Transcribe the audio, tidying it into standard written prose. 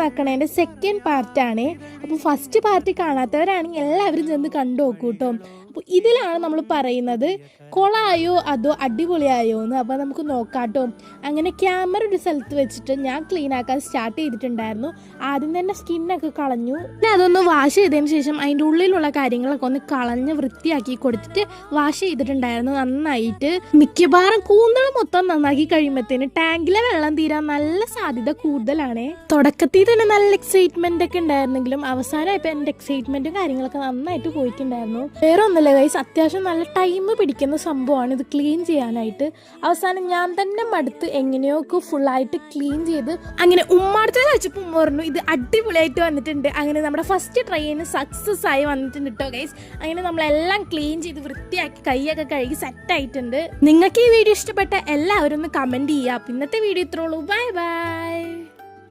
ആക്കണതിൻ്റെ second പാർട്ടാണ്. അപ്പോൾ first part കാണാത്തവരാണെങ്കിൽ എല്ലാവരും ചെന്ന് കണ്ടു നോക്കൂ കേട്ടോ. അപ്പോൾ ഇതിലാണ് നമ്മൾ പറയുന്നത് കൊളായോ അതോ അടിപൊളിയായോ എന്ന്. അപ്പോൾ നമുക്ക് നോക്കാട്ടോ. അങ്ങനെ ക്യാമറ ഒരു സ്ഥലത്ത് വെച്ചിട്ട് ഞാൻ ക്ലീൻ ആക്കാൻ സ്റ്റാർട്ട് ചെയ്തിട്ടുണ്ടായിരുന്നു. ആദ്യം തന്നെ സ്കിന്നൊക്കെ കളഞ്ഞു. പിന്നെ അതൊന്ന് വാഷ് ചെയ്തതിന് ശേഷം അതിൻ്റെ ഉള്ളിലുള്ള കാര്യങ്ങളൊക്കെ ഒന്ന് കളഞ്ഞ് വൃത്തിയാക്കി കൊടുത്തിട്ട് വാഷ് ചെയ്തിട്ടുണ്ടായിരുന്നു നന്നായിട്ട്. മിക്കവാറും കൂന്തൽ മൊത്തം നന്നാക്കി കഴിയുമ്പോഴത്തേന് ടാങ്കിലെ വെള്ളം തീരാൻ നല്ല സാധ്യത കൂടുതലാണ്. തുടക്കത്തിൽ തന്നെ നല്ല എക്സൈറ്റ്മെന്റ് ഒക്കെ ഉണ്ടായിരുന്നെങ്കിലും അവസാനമായപ്പോൾ എൻ്റെ എക്സൈറ്റ്മെന്റും കാര്യങ്ങളൊക്കെ നന്നായിട്ട് പോയിട്ടുണ്ടായിരുന്നു. വേറെ ഒന്നല്ല ഗൈസ്, അത്യാവശ്യം നല്ല ടൈം പിടിക്കുന്ന സംഭവമാണ് ഇത് ക്ലീൻ ചെയ്യാനായിട്ട്. അവസാനം ഞാൻ തന്നെ മടുത്ത് എങ്ങനെയൊക്കെ ഫുള്ളായിട്ട് ക്ലീൻ ചെയ്ത് അങ്ങനെ ഉമ്മാടത്തെ വെച്ചപ്പോൾ ഉമ്മ പറഞ്ഞു ഇത് അടിപൊളിയായിട്ട് വന്നിട്ടുണ്ട്. അങ്ങനെ നമ്മുടെ ഫസ്റ്റ് ട്രൈന് സക്സസ് ആയി വന്നിട്ടുണ്ട് കേട്ടോ ഗൈസ്. അങ്ങനെ നമ്മളെല്ലാം ക്ലീൻ ചെയ്ത് വൃത്തിയാക്കി കൈയൊക്കെ കഴുകി സെറ്റായിട്ടുണ്ട്. നിങ്ങൾക്ക് ഈ വീഡിയോ ഇഷ്ടപ്പെട്ട എല്ലാവരും ഒന്ന് കമൻറ്റ് ചെയ്യുക. ഇന്നത്തെ വീഡിയോ ഇത്രേ ഉള്ളൂ. Bye bye.